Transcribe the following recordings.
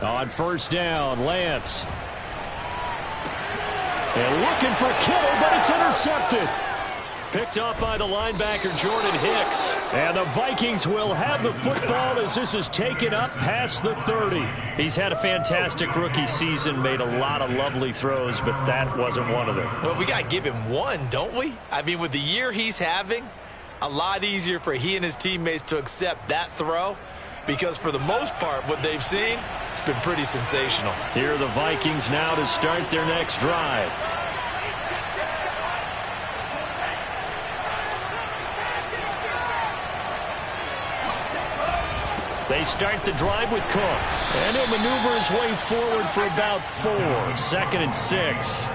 On first down, Lance. And looking for Kittle, but it's intercepted. Picked off by the linebacker, Jordan Hicks. And the Vikings will have the football as this is taken up past the 30. He's had a fantastic rookie season, made a lot of lovely throws, but that wasn't one of them. Well, we got to give him one, don't we? I mean, with the year he's having, a lot easier for he and his teammates to accept that throw, because for the most part, what they've seen, it's been pretty sensational. Here are the Vikings now to start their next drive. They start the drive with Cook. And he'll maneuver his way forward for about 4. 2nd and 6.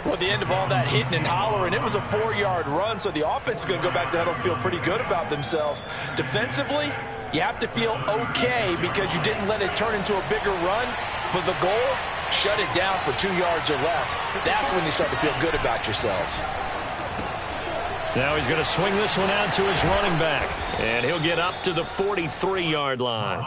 Well, at the end of all that hitting and hollering, it was a 4-yard run, so the offense is going to go back to huddle and feel pretty good about themselves. Defensively, you have to feel okay because you didn't let it turn into a bigger run, but the goal, shut it down for 2 yards or less. That's when you start to feel good about yourselves. Now he's going to swing this one out to his running back, and he'll get up to the 43-yard line.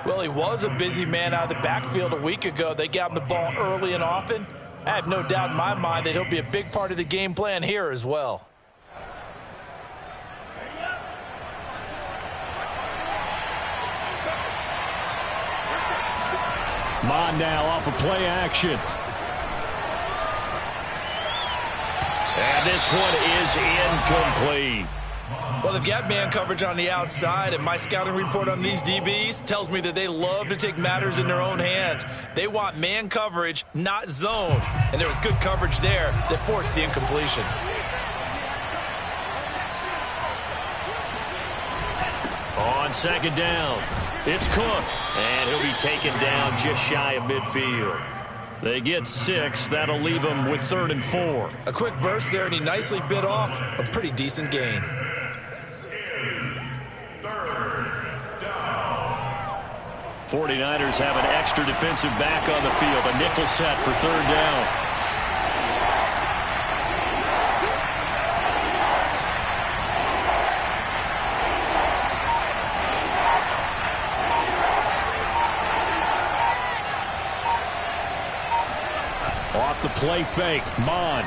Well, he was a busy man out of the backfield a week ago. They got him the ball early and often. I have no doubt in my mind that he'll be a big part of the game plan here as well. Mon now off of play action. And this one is incomplete. Well, they've got man coverage on the outside, and my scouting report on these DBs tells me that they love to take matters in their own hands. They want man coverage, not zone. And there was good coverage there that forced the incompletion. On 2nd down, it's Cook. And he'll be taken down just shy of midfield. They get 6. That'll leave them with 3rd and 4. A quick burst there, and he nicely bit off a pretty decent gain. 49ers have an extra defensive back on the field. A nickel set for 3rd down. Off the play fake, Mon.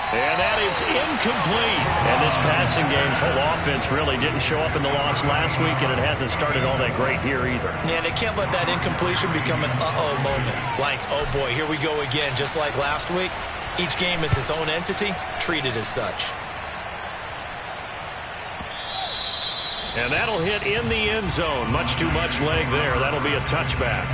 And that is incomplete. And this passing game's whole offense really didn't show up in the loss last week, and it hasn't started all that great here either. Yeah, they can't let that incompletion become an uh-oh moment. Like, oh boy, here we go again, just like last week. Each game is its own entity, treated as such. And that'll hit in the end zone. Much too much leg there. That'll be a touchback.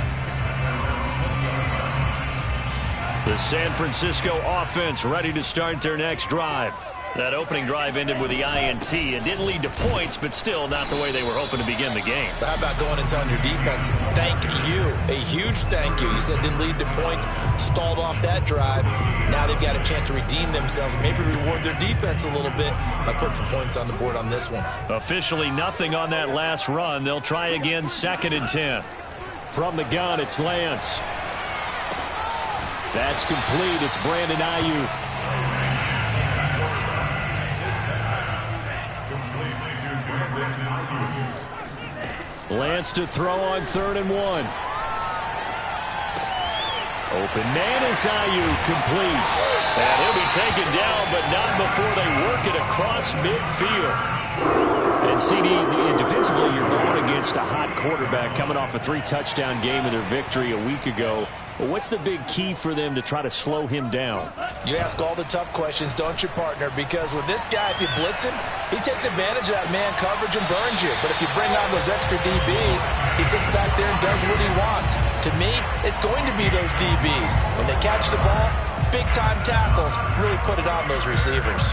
The San Francisco offense ready to start their next drive. That opening drive ended with the INT. It didn't lead to points, but still not the way they were hoping to begin the game. But how about going and telling your defense, thank you, a huge thank you. You said it didn't lead to points, stalled off that drive. Now they've got a chance to redeem themselves and maybe reward their defense a little bit by putting some points on the board on this one. Officially nothing on that last run. They'll try again 2nd and 10. From the gun, it's Lance. That's complete. It's Brandon Ayuk. Lance to throw on 3rd and 1. Open man is Ayuk, complete. And he'll be taken down, but not before they work it across midfield. And CD, defensively, you're going against a hot quarterback coming off a 3-touchdown game in their victory a week ago. Well, what's the big key for them to try to slow him down? You ask all the tough questions, don't you, partner? Because with this guy, if you blitz him, he takes advantage of that man coverage and burns you. But if you bring on those extra DBs, he sits back there and does what he wants. To me, it's going to be those DBs. When they catch the ball, big-time tackles really put it on those receivers.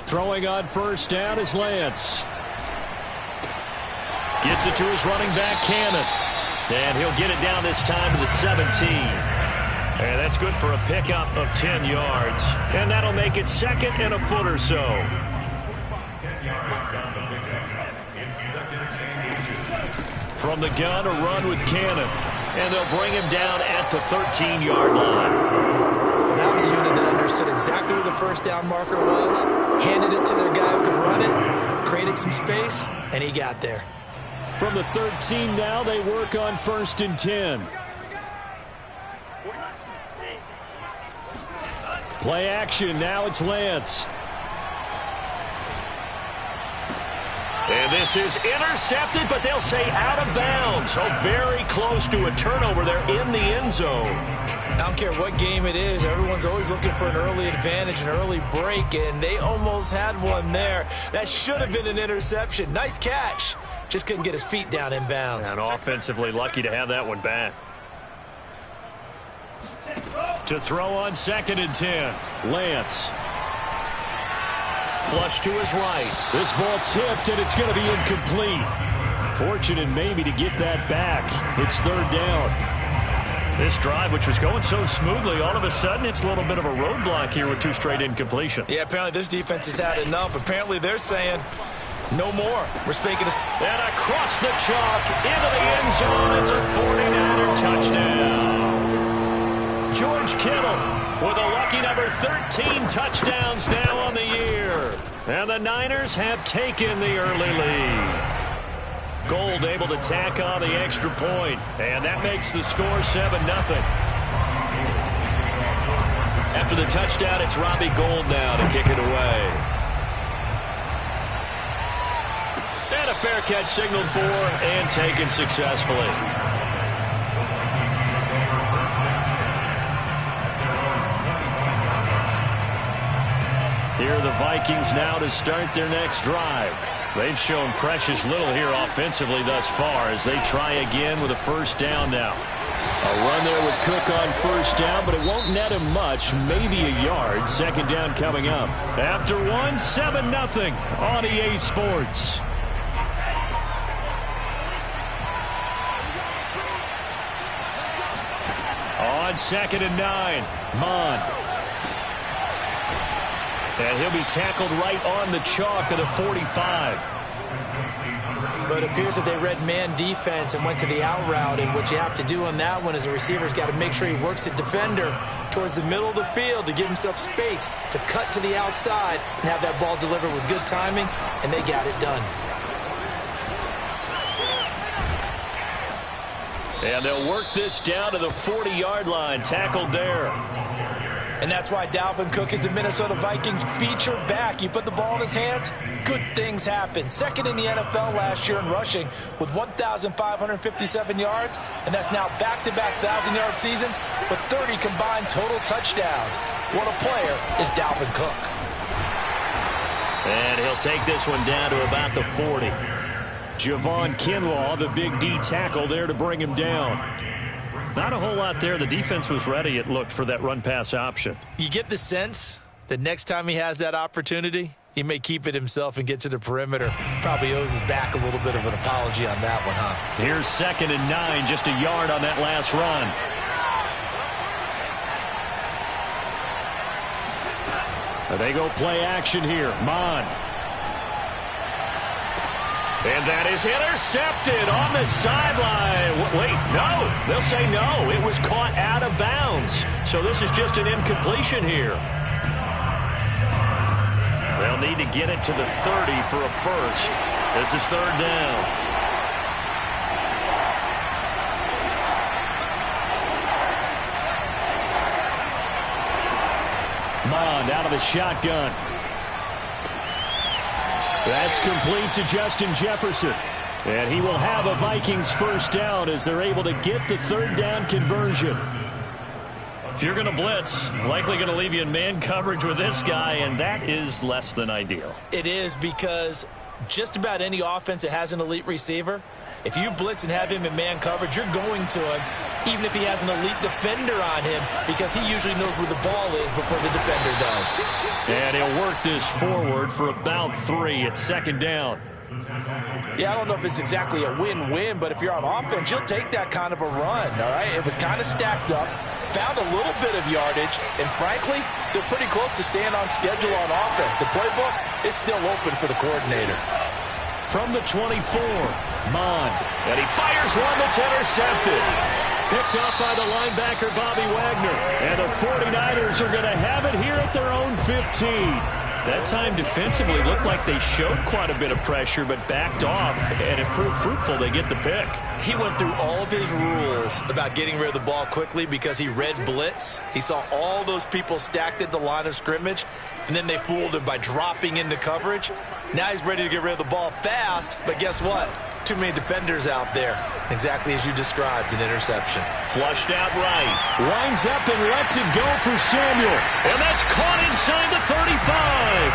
Throwing on 1st down is Lance. Gets it to his running back, Cannon. And he'll get it down this time to the 17. And that's good for a pickup of 10 yards. And that'll make it 2nd and a foot or so. From the gun, a run with Cannon. And they'll bring him down at the 13-yard line. Well, that was a unit that understood exactly where the first down marker was, handed it to their guy who could run it, created some space, and he got there. From the 13 now, they work on 1st and 10. Play action, now it's Lance. And this is intercepted, but they'll say out of bounds. So very close to a turnover there in the end zone. I don't care what game it is. Everyone's always looking for an early advantage, an early break, and they almost had one there. That should have been an interception. Nice catch. Just couldn't get his feet down in bounds. And offensively lucky to have that one back. To throw on 2nd and 10. Lance. Flush to his right. This ball tipped, and it's going to be incomplete. Fortunate maybe to get that back. It's 3rd down. This drive, which was going so smoothly, all of a sudden it's a little bit of a roadblock here with 2 straight incompletions. Yeah, apparently this defense has had enough. Apparently they're saying no more. We're speaking of... And across the chalk, into the end zone. It's a 49er touchdown. George Kittle with a lucky number 13 touchdowns now on the year. And the Niners have taken the early lead. Gold able to tack on the extra point, and that makes the score 7-0. After the touchdown, it's Robbie Gould now to kick it away. And a fair catch signaled for and taken successfully. Here are the Vikings now to start their next drive. They've shown precious little here offensively thus far as they try again with a 1st down now. A run there with Cook on 1st down, but it won't net him much, maybe a yard. 2nd down coming up. After 1, 7-0 on EA Sports. On 2nd and 9, Mond. And he'll be tackled right on the chalk of the 45. But it appears that they read man defense and went to the out route. And what you have to do on that one is a receiver's got to make sure he works the defender towards the middle of the field to give himself space to cut to the outside and have that ball delivered with good timing, and they got it done. And they'll work this down to the 40-yard line, tackled there. And that's why Dalvin Cook is the Minnesota Vikings feature back. You put the ball in his hands, good things happen. 2nd in the NFL last year in rushing with 1,557 yards, and that's now back-to-back 1,000-yard seasons with 30 combined total touchdowns. What a player is Dalvin Cook. And he'll take this one down to about the 40. Javon Kinlaw, the big D tackle there to bring him down. Not a whole lot there. The defense was ready, it looked, for that run-pass option. You get the sense that next time he has that opportunity, he may keep it himself and get to the perimeter. Probably owes his back a little bit of an apology on that one, huh? Here's 2nd and 9, just a yard on that last run. They go play action here. Mond. And that is intercepted on the sideline. Wait, no. They'll say no. It was caught out of bounds. So this is just an incompletion here. They'll need to get it to the 30 for a first. This is 3rd down. Mond out of the shotgun. That's complete to Justin Jefferson. And he will have a Vikings 1st down as they're able to get the 3rd down conversion. If you're going to blitz, likely going to leave you in man coverage with this guy, and that is less than ideal. It is, because just about any offense that has an elite receiver, if you blitz and have him in man coverage, you're going to him, even if he has an elite defender on him, because he usually knows where the ball is before the defender does. And he'll work this forward for about 3 at 2nd down. Yeah, I don't know if it's exactly a win-win, but if you're on offense, you'll take that kind of a run, all right? It was kind of stacked up. found a little bit of yardage, and frankly, they're pretty close to staying on schedule on offense. The playbook is still open for the coordinator. From the 24, Mond, and he fires one that's intercepted. Picked off by the linebacker, Bobby Wagner. And the 49ers are going to have it here at their own 15. That time defensively looked like they showed quite a bit of pressure, but backed off, and it proved fruitful. They get the pick. He went through all of his rules about getting rid of the ball quickly because he read blitz. He saw all those people stacked at the line of scrimmage, and then they fooled him by dropping into coverage. Now he's ready to get rid of the ball fast, but guess what? Too many defenders out there. Exactly as you described, an interception. Flushed out right. Winds up and lets it go for Samuel. And that's caught inside the 35.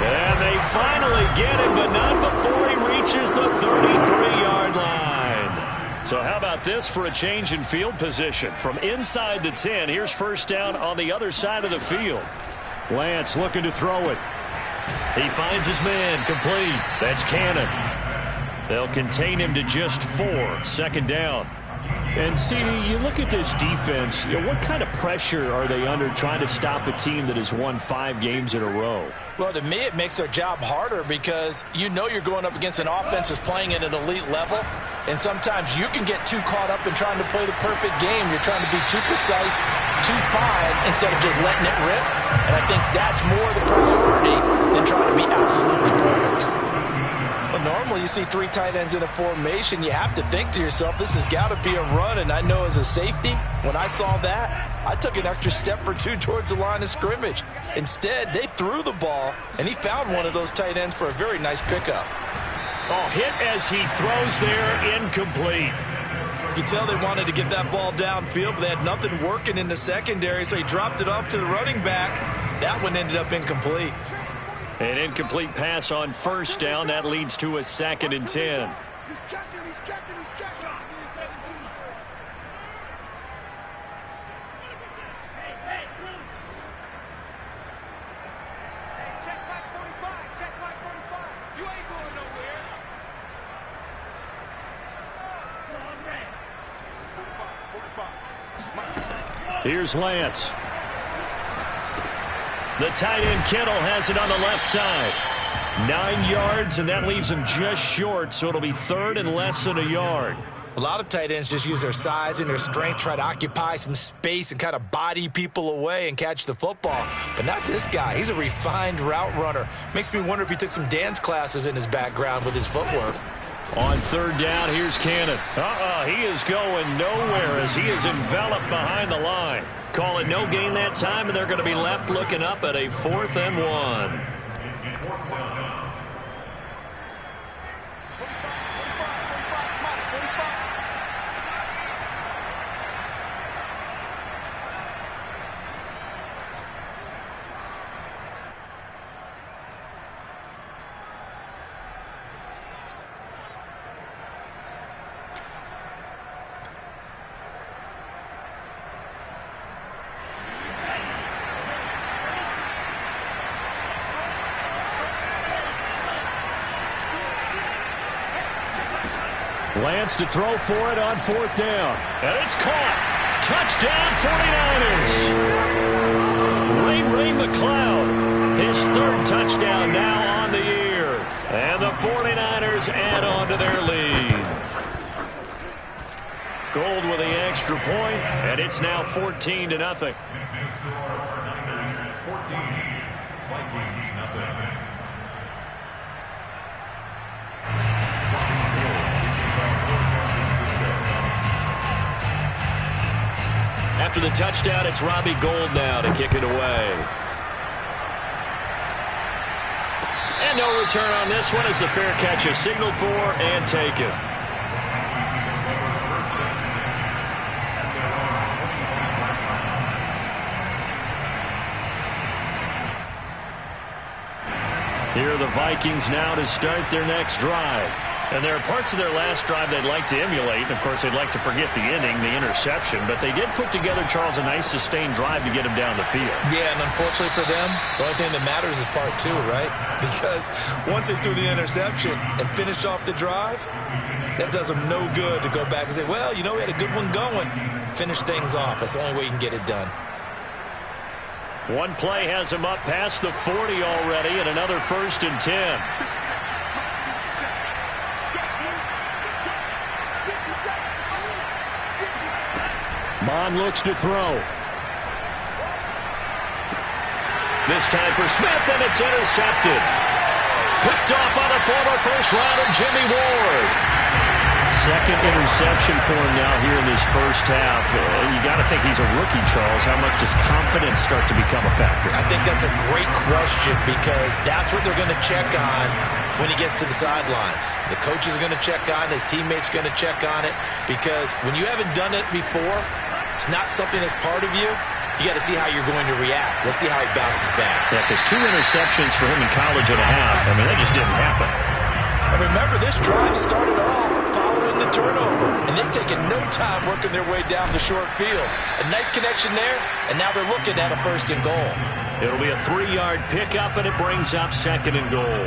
And they finally get him, but not before he reaches the 33-yard line. So how about this for a change in field position? From inside the 10, here's first down on the other side of the field. Lance looking to throw it. He finds his man, complete. That's Cannon. They'll contain him to just 4, second down. And, CD, you look at this defense, what kind of pressure are they under trying to stop a team that has won 5 games in a row? Well, to me, it makes their job harder because you know you're going up against an offense that's playing at an elite level, and sometimes you can get too caught up in trying to play the perfect game. You're trying to be too precise, too fine, instead of just letting it rip. And I think that's more the priority than trying to be absolutely perfect. But normally you see 3 tight ends in a formation, you have to think to yourself, this has got to be a run. And I know as a safety, when I saw that, I took an extra step or 2 towards the line of scrimmage. Instead, they threw the ball, and he found one of those tight ends for a very nice pickup. Oh, hit as he throws there, incomplete. You could tell they wanted to get that ball downfield, but they had nothing working in the secondary, so he dropped it off to the running back. That one ended up incomplete. An incomplete pass on first down. That leads to a 2nd and 10. He's checking. Check back 45. Check back 45. You ain't going nowhere. 45. Here's Lance. The tight end Kittle has it on the left side. 9 yards, and that leaves him just short, so it'll be 3rd and less than a yard. A lot of tight ends just use their size and their strength, try to occupy some space and kind of body people away and catch the football. But not this guy. He's a refined route runner. Makes me wonder if he took some dance classes in his background with his footwork. On 3rd down, here's Cannon. He is going nowhere as he is enveloped behind the line. Call it no gain that time, and they're going to be left looking up at a 4th and 1. Lance to throw for it on 4th down. And it's caught. Touchdown 49ers. Ray McLeod. His 3rd touchdown now on the year. And the 49ers add on to their lead. Gold with the extra point, and it's now 14-0. 14, Vikings, nothing. After the touchdown, it's Robbie Gould now to kick it away. And no return on this one as the fair catch is signaled for and taken. Here are the Vikings now to start their next drive. And there are parts of their last drive they'd like to emulate. Of course, they'd like to forget the inning, the interception. But they did put together, Charles, a nice sustained drive to get him down the field. Yeah, and unfortunately for them, the only thing that matters is part two, right? Because once they threw the interception and finished off the drive, that does them no good to go back and say, well, you know, we had a good one going. Finish things off. That's the only way you can get it done. One play has him up past the 40 already, and another 1st and 10. Mon looks to throw. This time for Smith, and it's intercepted. Picked off by the former first-rounder Jimmy Ward. Second interception for him now here in this first half. You got to think he's a rookie, Charles. How much does confidence start to become a factor? I think that's a great question because that's what they're going to check on when he gets to the sidelines. The coach is going to check on it. His teammates going to check on it because when you haven't done it before, it's not something that's part of you. You got to see how you're going to react. Let's see how he bounces back. Yeah, because 2 interceptions for him in college and a half. I mean, that just didn't happen. And remember, this drive started off following the turnover, and they've taken no time working their way down the short field. A nice connection there, and now they're looking at a 1st and goal. It'll be a 3-yard pickup, and it brings up 2nd and goal.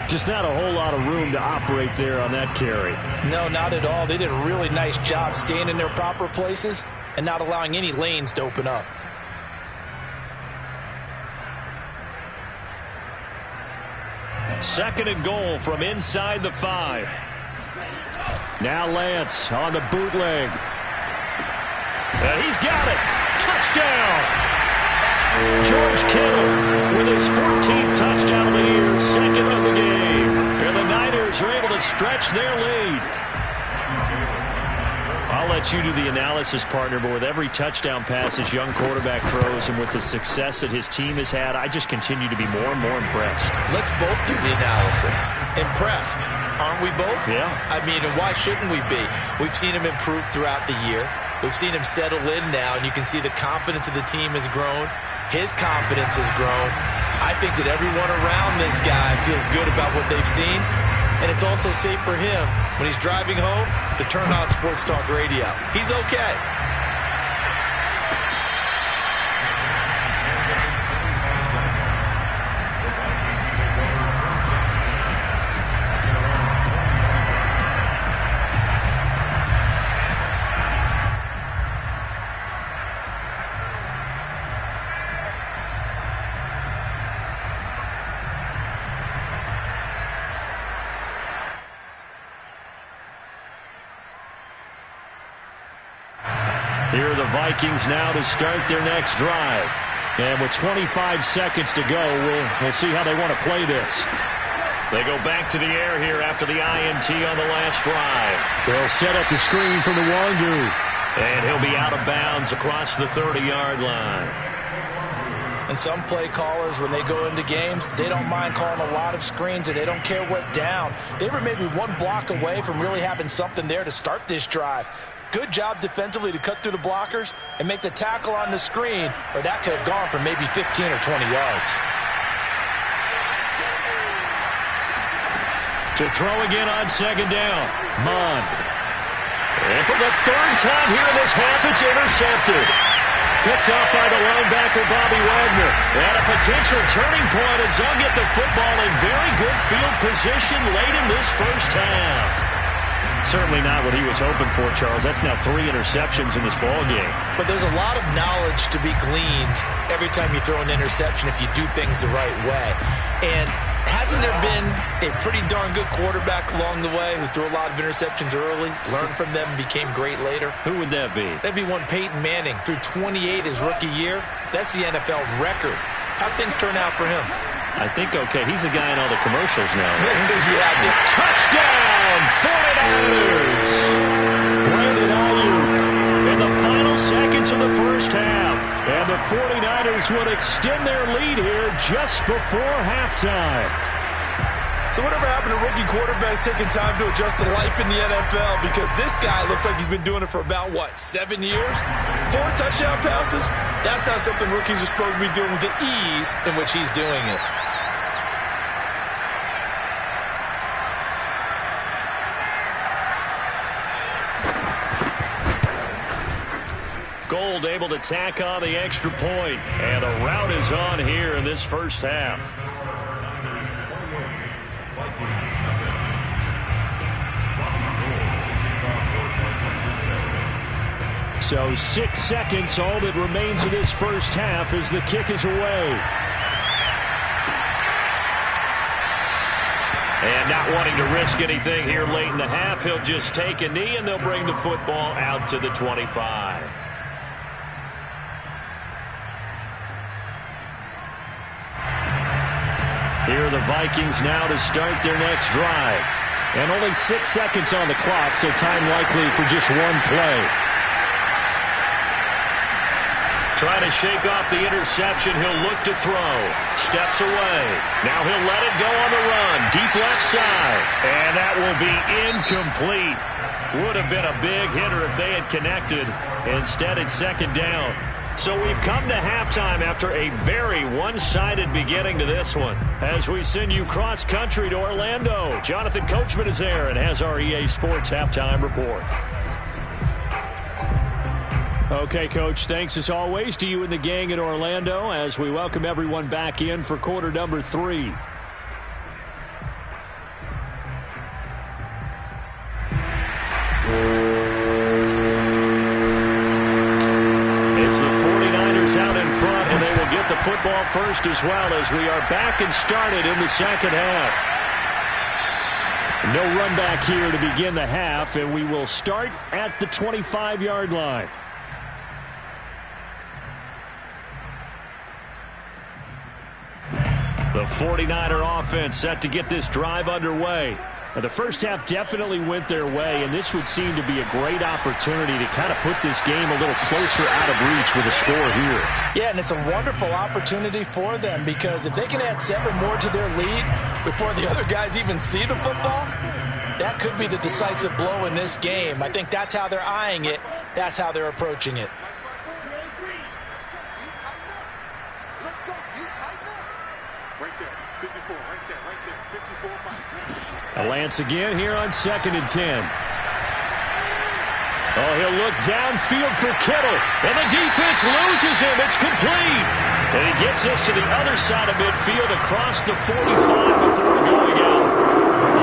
Just not a whole lot of room to operate there on that carry. No, not at all. They did a really nice job staying in their proper places and not allowing any lanes to open up. Second and goal from inside the 5. Now Lance on the bootleg. And he's got it. Touchdown! George Kittle with his 14th touchdown of the year, 2nd of the game. And the Niners are able to stretch their lead. I'll let you do the analysis, partner, but with every touchdown pass his young quarterback throws and with the success that his team has had, I just continue to be more and more impressed. Let's both do the analysis. Impressed, aren't we both? Yeah. I mean, and why shouldn't we be? We've seen him improve throughout the year. We've seen him settle in now, and you can see the confidence of the team has grown. His confidence has grown. I think that everyone around this guy feels good about what they've seen. And it's also safe for him when he's driving home to turn on Sports Talk Radio. He's okay. Here are the Vikings now to start their next drive. And with 25 seconds to go, we'll see how they want to play this. They go back to the air here after the INT on the last drive. They'll set up the screen for the Wandu. And he'll be out of bounds across the 30-yard line. And some play callers, when they go into games, they don't mind calling a lot of screens, and they don't care what down. They were maybe one block away from really having something there to start this drive. Good job defensively to cut through the blockers and make the tackle on the screen, or that could have gone for maybe 15 or 20 yards. To throw again on 2nd down. Mon. And for the 3rd time here in this half, it's intercepted. Picked off by the linebacker, Bobby Wagner. And a potential turning point as they'll get the football in very good field position late in this first half. Certainly not what he was hoping for, Charles. That's now 3 interceptions in this ball game. But there's a lot of knowledge to be gleaned every time you throw an interception if you do things the right way. And hasn't there been a pretty darn good quarterback along the way who threw a lot of interceptions early, learned from them, and became great later? Who would that be? That'd be one Peyton Manning. Threw 28 his rookie year. That's the NFL record. How'd things turn out for him? I think okay. He's the guy in all the commercials now. Yeah. Touchdown, 49ers! Brandon Ayuk in the final seconds of the first half. And the 49ers would extend their lead here just before halftime. So whatever happened to rookie quarterbacks taking time to adjust to life in the NFL? Because this guy looks like he's been doing it for about, 7 years? 4 touchdown passes? That's not something rookies are supposed to be doing with the ease in which he's doing it. Gold able to tack on the extra point. And the rout is on here in this first half. So 6 seconds, all that remains of this first half as the kick is away. And not wanting to risk anything here late in the half, he'll just take a knee and they'll bring the football out to the 25. Here are the Vikings now to start their next drive. And only 6 seconds on the clock, so time likely for just one play. Trying to shake off the interception. He'll look to throw. Steps away. Now he'll let it go on the run. Deep left side. And that will be incomplete. Would have been a big hitter if they had connected. Instead, it's second down. So we've come to halftime after a very one-sided beginning to this one. As we send you cross-country to Orlando, Jonathan Coachman is there and has our EA Sports halftime report. Okay, Coach, thanks as always to you and the gang in Orlando as we welcome everyone back in for quarter number 3. It's the 49ers out in front, and they will get the football first as well as we are back and started in the second half. No run back here to begin the half, and we will start at the 25-yard line. The 49er offense set to get this drive underway. Now, the first half definitely went their way, and this would seem to be a great opportunity to kind of put this game a little closer out of reach with a score here. Yeah, and it's a wonderful opportunity for them because if they can add 7 more to their lead before the other guys even see the football, that could be the decisive blow in this game. I think that's how they're eyeing it. That's how they're approaching it. Lance again here on 2nd and 10. Oh, he'll look downfield for Kittle. And the defense loses him. It's complete. And he gets us to the other side of midfield across the 45 before going out.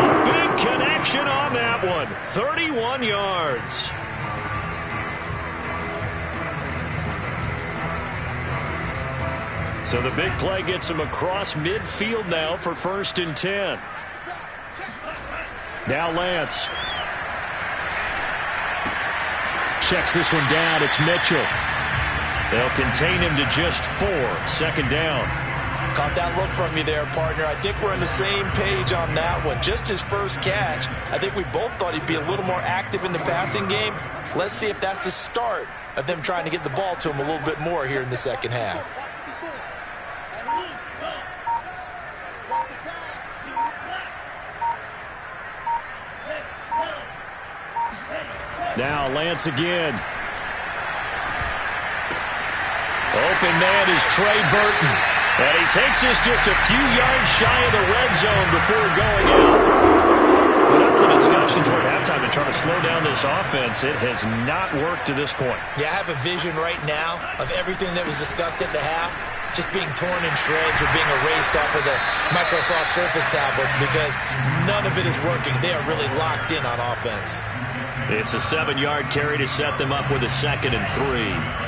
A big connection on that one. 31 yards. So the big play gets him across midfield now for 1st and 10. Now Lance. Checks this one down. It's Mitchell. They'll contain him to just 4. 2nd down. Caught that look from you there, partner. I think we're on the same page on that one. Just his first catch. I think we both thought he'd be a little more active in the passing game. Let's see if that's the start of them trying to get the ball to him a little bit more here in the second half. Now Lance again. Open man is Trey Burton. And he takes us just a few yards shy of the red zone before going out. Whatever the discussions were at halftime to try to slow down this offense, it has not worked to this point. Yeah, I have a vision right now of everything that was discussed at the half just being torn in shreds or being erased off of the Microsoft Surface tablets because none of it is working. They are really locked in on offense. It's a 7-yard carry to set them up with a 2nd and 3.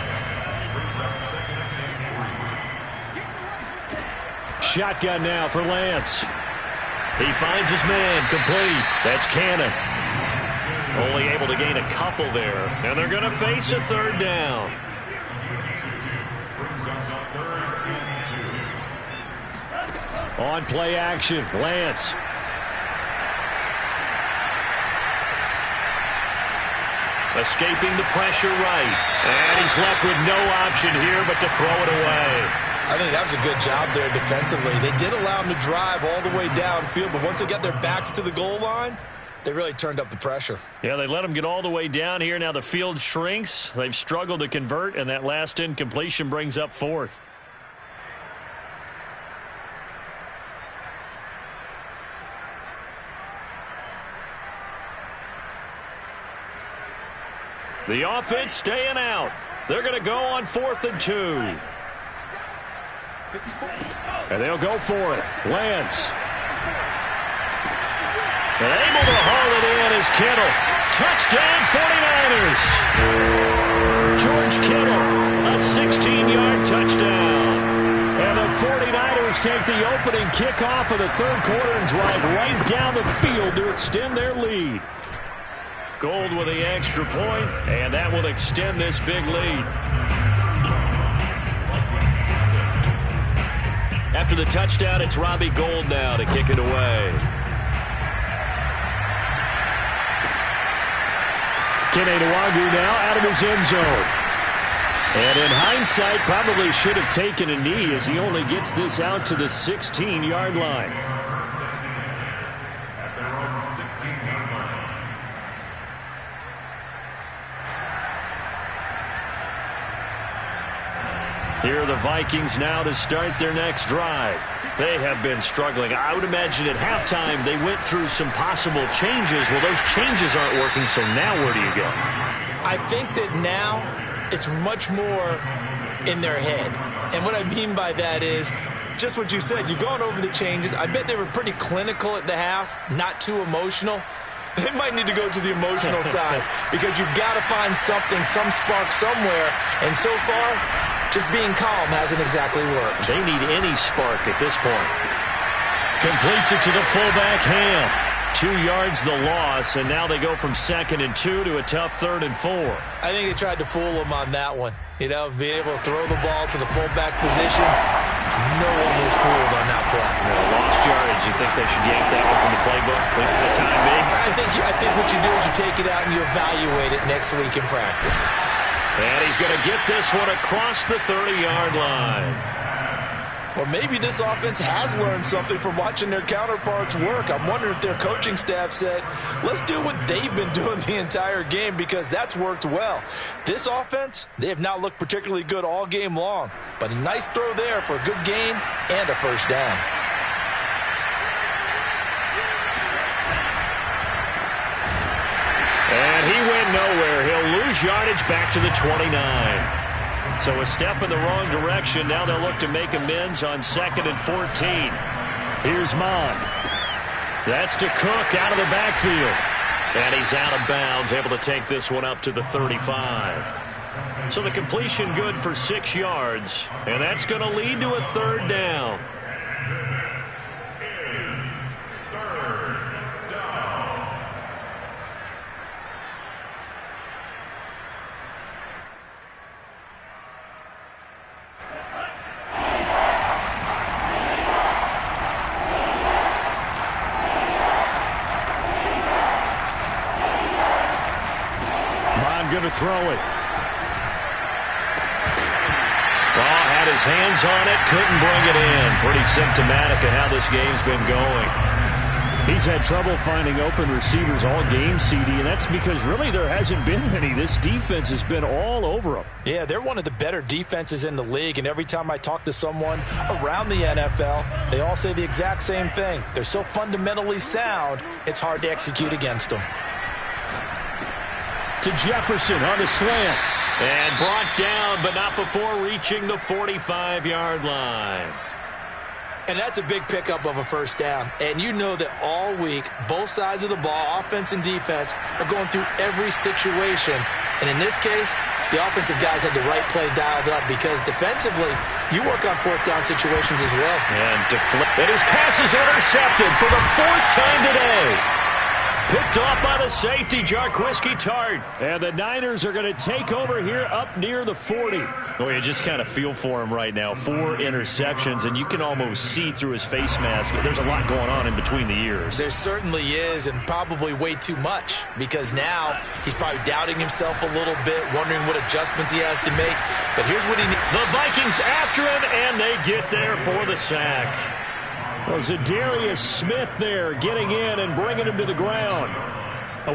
Shotgun now for Lance. He finds his man complete. That's Cannon. Only able to gain a couple there. And they're going to face a 3rd down. On play action, Lance. Escaping the pressure right. And he's left with no option here but to throw it away. I think that was a good job there defensively. They did allow him to drive all the way downfield, but once they got their backs to the goal line, they really turned up the pressure. Yeah, they let him get all the way down here. Now the field shrinks. They've struggled to convert, and that last incompletion brings up 4th. The offense staying out. They're going to go on 4th and 2. And they'll go for it. Lance. And able to haul it in is Kittle. Touchdown 49ers. George Kittle, a 16-yard touchdown. And the 49ers take the opening kickoff of the third quarter and drive right down the field to extend their lead. Gold with the extra point, and that will extend this big lead. After the touchdown, it's Robbie Gould now to kick it away. Kene Nwangwu now out of his end zone. And in hindsight, probably should have taken a knee as he only gets this out to the 16-yard line. Here are the Vikings now to start their next drive. They have been struggling. I would imagine at halftime they went through some possible changes. Well, those changes aren't working, so now where do you go? I think that now it's much more in their head. And what I mean by that is just what you said. You've gone over the changes. I bet they were pretty clinical at the half, not too emotional. They might need to go to the emotional side because you've got to find something, some spark somewhere. And so far, just being calm hasn't exactly worked. They need any spark at this point. Completes it to the fullback, Ham. 2 yards the loss, and now they go from 2nd and 2 to a tough 3rd and 4. I think they tried to fool him on that one. You know, being able to throw the ball to the fullback position. No one was fooled on that play. No, lost yardage. You think they should yank that one from the playbook, at least for the time being? I think what you do is you take it out and you evaluate it next week in practice. And he's going to get this one across the 30-yard line. Well, maybe this offense has learned something from watching their counterparts work. I'm wondering if their coaching staff said, let's do what they've been doing the entire game because that's worked well. This offense, they have not looked particularly good all game long. But a nice throw there for a good gain and a first down. And he went nowhere. He'll lose yardage back to the 29. So a step in the wrong direction. Now they'll look to make amends on 2nd and 14. Here's Mond. That's to Cook out of the backfield. And he's out of bounds, able to take this one up to the 35. So the completion good for 6 yards. And that's going to lead to a 3rd down. Going to throw it. Well, had his hands on it, couldn't bring it in. Pretty symptomatic of how this game's been going. He's had trouble finding open receivers all game, CD, and that's because really there hasn't been many. This defense has been all over them. Yeah, they're one of the better defenses in the league, and every time I talk to someone around the NFL, they all say the exact same thing. They're so fundamentally sound, it's hard to execute against them. To Jefferson on the slant. And brought down, but not before reaching the 45-yard line. And that's a big pickup of a first down. And you know that all week, both sides of the ball, offense and defense, are going through every situation. And in this case, the offensive guys had the right play dialed up because defensively, you work on 4th down situations as well. And his pass is intercepted for the 4th time today. Picked off by the safety, Jarquiski Tart. And the Niners are going to take over here up near the 40. Oh, you just kind of feel for him right now. 4 interceptions, and you can almost see through his face mask. There's a lot going on in between the ears. There certainly is, and probably way too much, because now he's probably doubting himself a little bit, wondering what adjustments he has to make. But here's what he needs. The Vikings after him, and they get there for the sack. Well, Zadarius Smith there getting in and bringing him to the ground.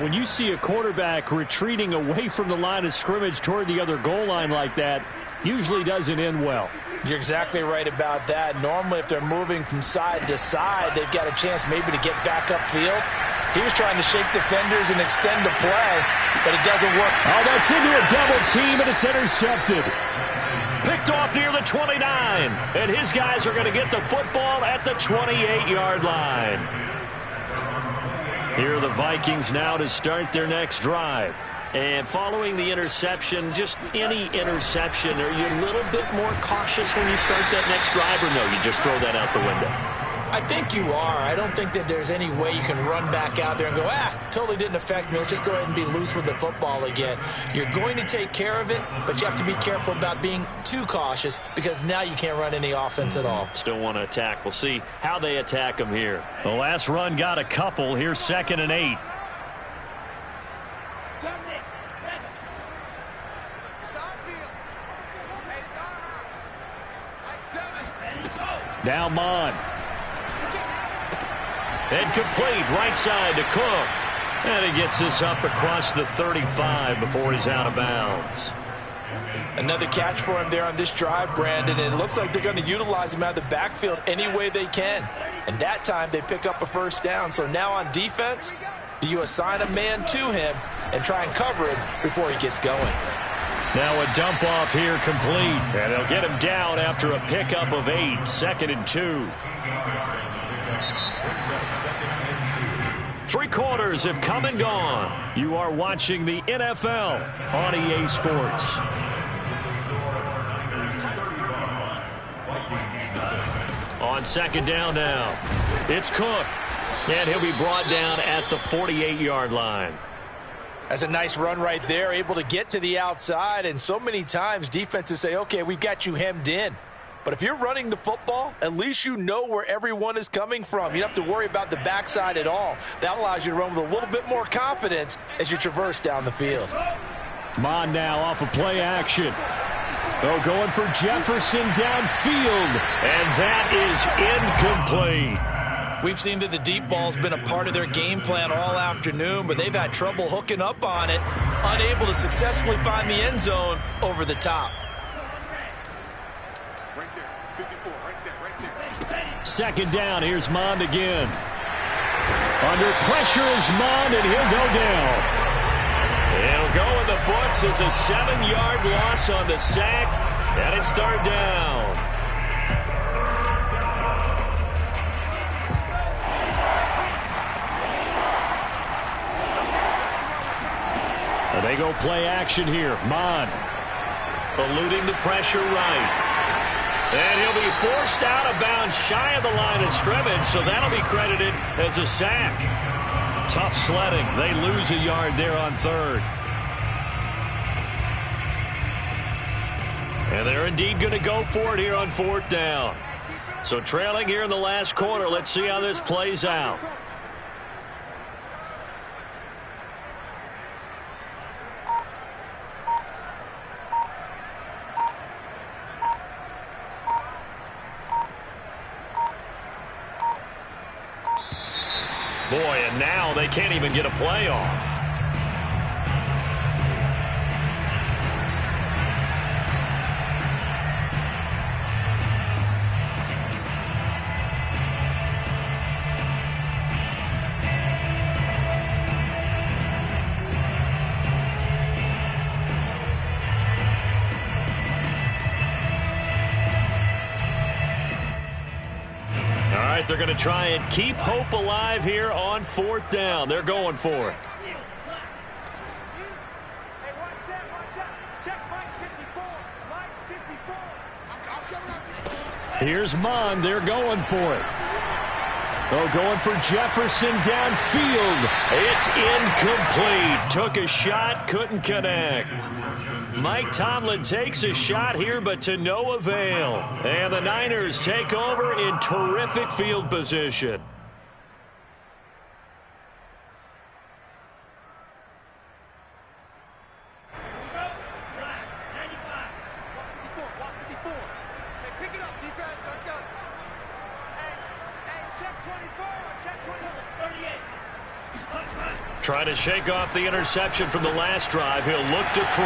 When you see a quarterback retreating away from the line of scrimmage toward the other goal line like that, usually doesn't end well. You're exactly right about that. Normally, if they're moving from side to side, they've got a chance maybe to get back upfield. He was trying to shake defenders and extend the play, but it doesn't work. Oh, that's into a double team, and it's intercepted. Picked off near the 29, and his guys are going to get the football at the 28-yard line. Here are the Vikings now to start their next drive. And following the interception, just any interception, are you a little bit more cautious when you start that next drive, or no, you just throw that out the window? I think you are. I don't think that there's any way you can run back out there and go, totally didn't affect me. Let's just go ahead and be loose with the football again. You're going to take care of it, but you have to be careful about being too cautious because now you can't run any offense at all. Still want to attack. We'll see how they attack them here. The last run got a couple. Here's 2nd and 8. Now Mon. And complete right side to Cook. And he gets this up across the 35 before he's out of bounds. Another catch for him there on this drive, Brandon. And it looks like they're going to utilize him out of the backfield any way they can. And that time they pick up a first down. So now on defense, do you assign a man to him and try and cover him before he gets going? Now a dump off here complete. And they'll get him down after a pickup of 8. 2nd and 2. 3 quarters have come and gone. You are watching the NFL on EA Sports. On 2nd down now, it's Cook. And he'll be brought down at the 48-yard line. That's a nice run right there, able to get to the outside. And so many times defenses say, okay, we've got you hemmed in. But if you're running the football, at least you know where everyone is coming from. You don't have to worry about the backside at all. That allows you to run with a little bit more confidence as you traverse down the field. Mon now off of play action. Oh, going for Jefferson downfield. And that is incomplete. We've seen that the deep ball's been a part of their game plan all afternoon, but they've had trouble hooking up on it, unable to successfully find the end zone over the top. 2nd down, here's Mond again. Under pressure is Mond, and he'll go down. He'll go in the books as a 7-yard loss on the sack, and it's 3rd down. And they go play action here. Mond eluding the pressure right. And he'll be forced out of bounds shy of the line of scrimmage, so that'll be credited as a sack. Tough sledding. They lose a yard there on 3rd. And they're indeed going to go for it here on 4th down. So trailing here in the last quarter. Let's see how this plays out. Boy, and now they can't even get a playoff. They're going to try and keep hope alive here on 4th down. They're going for it. Hey, one set. Check Mike 54. Mike 54. Here's Mond. They're going for it. Oh, going for Jefferson downfield. It's incomplete. Took a shot, couldn't connect. Mike Tomlin takes a shot here, but to no avail. And the Niners take over in terrific field position. Trying to shake off the interception from the last drive. He'll look to throw.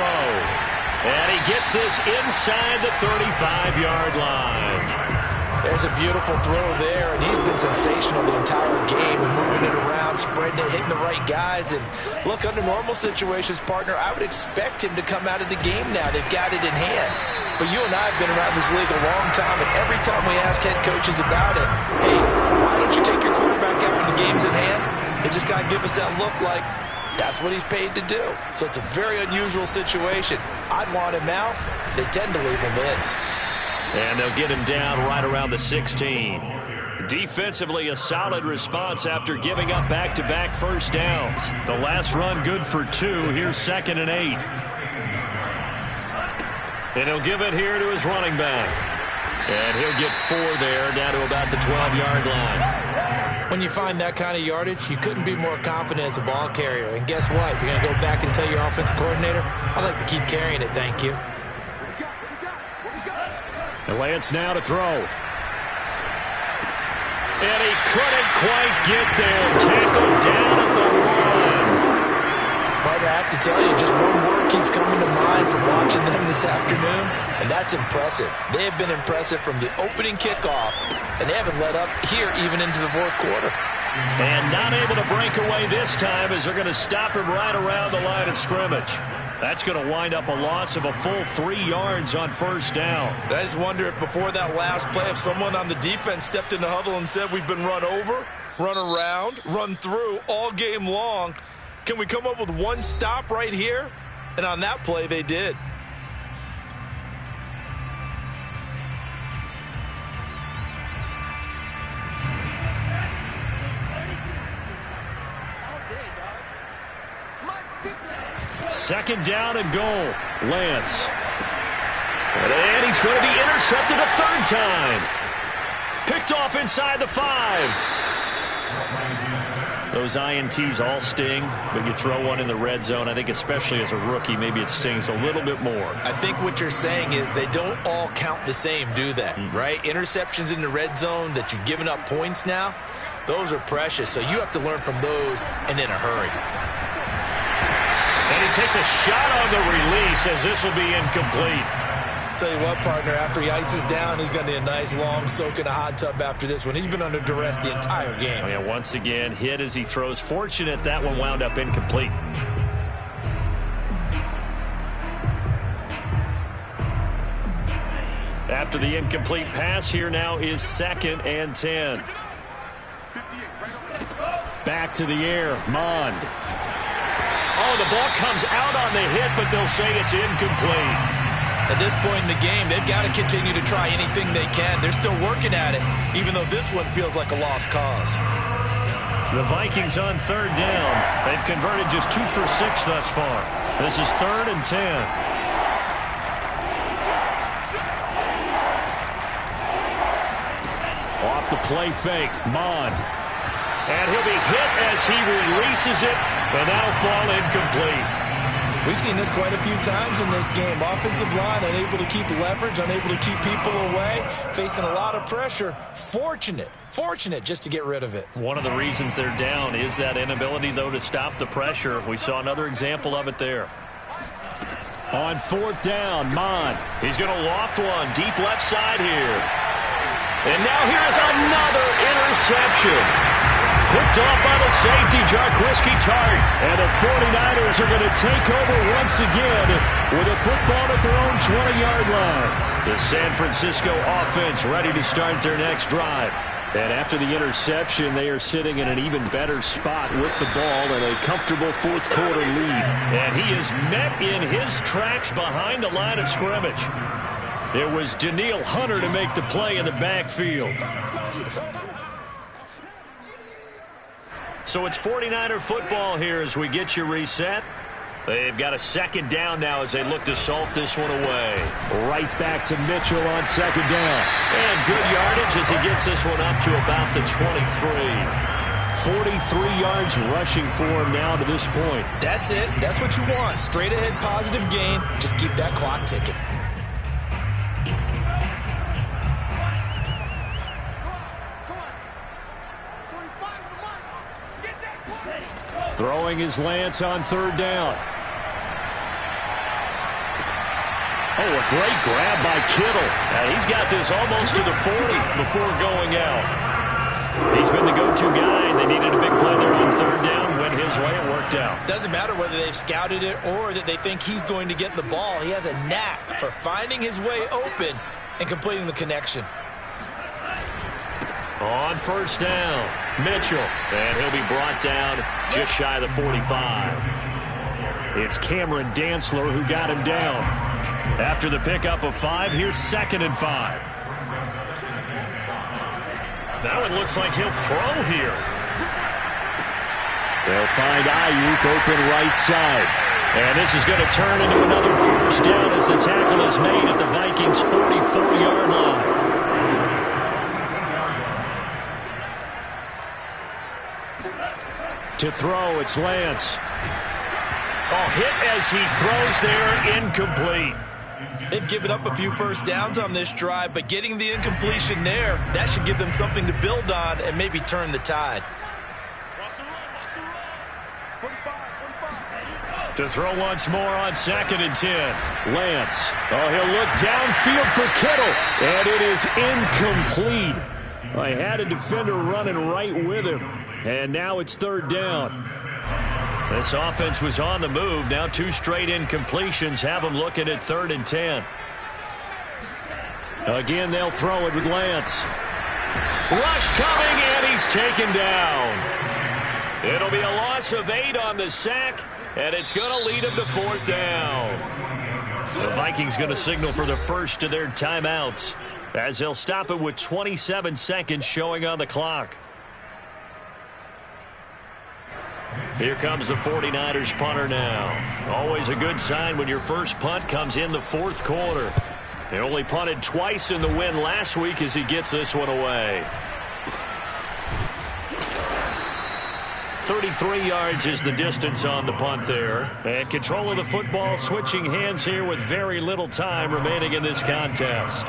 And he gets this inside the 35-yard line. There's was a beautiful throw there, and he's been sensational the entire game, and moving it around, spreading it, hitting the right guys. And look, under normal situations, partner, I would expect him to come out of the game now. They've got it in hand. But you and I have been around this league a long time, and every time we ask head coaches about it, hey, why don't you take your quarterback out when the game's in hand? They just kind of give us that look like that's what he's paid to do. So it's a very unusual situation. I'd want him out. They tend to leave him in. And they'll get him down right around the 16. Defensively, a solid response after giving up back-to-back first downs. The last run good for 2. Here's 2nd and 8. And he'll give it here to his running back. And he'll get 4 there, down to about the 12-yard line. When you find that kind of yardage, you couldn't be more confident as a ball carrier. And guess what? You're going to go back and tell your offensive coordinator, I'd like to keep carrying it, thank you. And Lance now to throw. And he couldn't quite get there. Tackled down at the 1. Partner, I have to tell you, just one word keeps coming to mind from watching them this afternoon, and that's impressive. They have been impressive from the opening kickoff, and they haven't let up here even into the 4th quarter. And not able to break away this time as they're going to stop him right around the line of scrimmage. That's going to wind up a loss of a full 3 yards on first down. I just wonder if before that last play, if someone on the defense stepped in the huddle and said, we've been run over, run around, run through all game long. Can we come up with one stop right here? And on that play, they did. Second down and goal. Lance. And he's going to be intercepted a 3rd time. Picked off inside the 5. Those INTs all sting, but you throw one in the red zone. I think especially as a rookie, maybe it stings a little bit more. I think what you're saying is they don't all count the same, do they? Right? Interceptions in the red zone that you've given up points now, those are precious. So you have to learn from those and in a hurry. And he takes a shot on the release as this will be incomplete. Tell you what, partner, after he ices down, he's going to need a nice long soak in a hot tub after this one. He's been under duress the entire game. Oh, yeah, once again, hit as he throws. Fortunate that one wound up incomplete. After the incomplete pass, here now is 2nd and 10. Back to the air, Mond. Oh, the ball comes out on the hit, but they'll say it's incomplete. At this point in the game, they've got to continue to try anything they can. They're still working at it, even though this one feels like a lost cause. The Vikings on 3rd down. They've converted just 2 for 6 thus far. This is 3rd and 10. Off the play fake, Mond. And he'll be hit as he releases it, and that'll fall incomplete. We've seen this quite a few times in this game. Offensive line unable to keep leverage, unable to keep people away, facing a lot of pressure. Fortunate just to get rid of it. One of the reasons they're down is that inability, though, to stop the pressure. We saw another example of it there. On 4th down, Mond. He's going to loft one deep left side here. And now here is another interception. Picked off by the safety, Jarquiski Tart. And the 49ers are going to take over once again with a football at their own 20-yard line. The San Francisco offense ready to start their next drive. And after the interception, they are sitting in an even better spot with the ball and a comfortable 4th quarter lead. And he is met in his tracks behind the line of scrimmage. It was Danielle Hunter to make the play in the backfield. So it's 49er football here as we get you reset. They've got a 2nd down now as they look to salt this one away. Right back to Mitchell on 2nd down. And good yardage as he gets this one up to about the 23. 43 yards rushing for him now to this point. That's it. That's what you want. Straight ahead positive gain. Just keep that clock ticking. Throwing his Lance on 3rd down. Oh, a great grab by Kittle. He's got this almost to the 40 before going out. He's been the go-to guy. They needed a big play there on third down. Went his way. It worked out. Doesn't matter whether they've scouted it or that they think he's going to get the ball. He has a knack for finding his way open and completing the connection. On first down, Mitchell. And he'll be brought down just shy of the 45. It's Cameron Dantzler who got him down. After the pickup of 5, here's 2nd and 5. Now it looks like he'll throw here. They'll find Ayuk open right side. And this is going to turn into another first down as the tackle is made at the Vikings' 44-yard line. To throw, it's Lance. Oh, hit as he throws there, incomplete. They've given up a few first downs on this drive, but getting the incompletion there, that should give them something to build on and maybe turn the tide. To throw once more on 2nd and 10. Lance. Oh, he'll look downfield for Kittle. And it is incomplete. I had a defender running right with him. And now it's 3rd down. This offense was on the move. Now 2 straight incompletions have them looking at 3rd and 10. Again, they'll throw it with Lance. Rush coming, and he's taken down. It'll be a loss of 8 on the sack, and it's going to lead him to 4th down. The Vikings going to signal for the first of their timeouts as they'll stop it with 27 seconds showing on the clock. Here comes the 49ers punter now. Always a good sign when your first punt comes in the 4th quarter. They only punted twice in the win last week as he gets this one away. 33 yards is the distance on the punt there. And control of the football switching hands here with very little time remaining in this contest.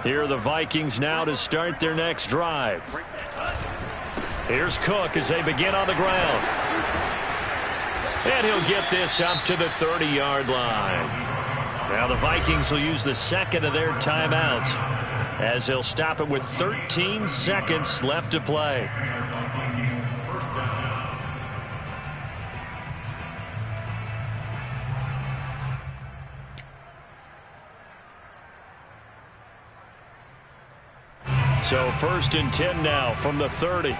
Here are the Vikings now to start their next drive. Here's Cook as they begin on the ground. And he'll get this up to the 30-yard line. Now the Vikings will use the 2nd of their timeouts as they'll stop it with 13 seconds left to play. So 1st and 10 now from the 30.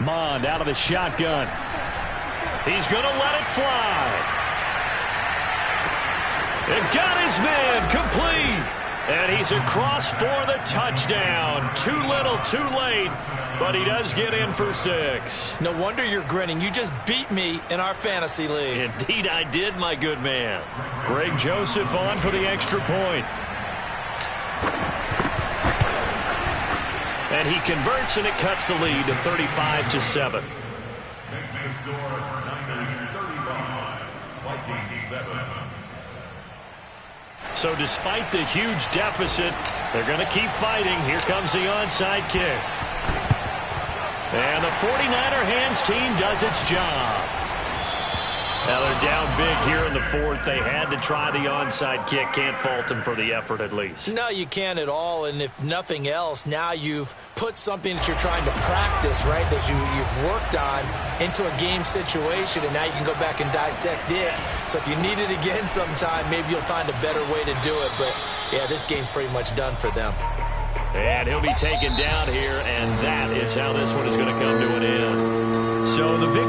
Mond out of the shotgun. He's going to let it fly. They've got his man complete. And he's across for the touchdown. Too little, too late. But he does get in for 6. No wonder you're grinning. You just beat me in our fantasy league. Indeed I did, my good man. Greg Joseph on for the extra point. And he converts, and it cuts the lead to 35-7. Makes the score Niners 35, Vikings 7. So despite the huge deficit, they're going to keep fighting. Here comes the onside kick. And the 49er hands team does its job. Now they're down big here in the 4th. They had to try the onside kick. Can't fault them for the effort at least. No, you can't at all. And if nothing else, now you've put something that you're trying to practice, right, that you've worked on into a game situation, and now you can go back and dissect it. So if you need it again sometime, maybe you'll find a better way to do it. But, yeah, this game's pretty much done for them. And he'll be taken down here, and that is how this one is going to come to an end. So the victory.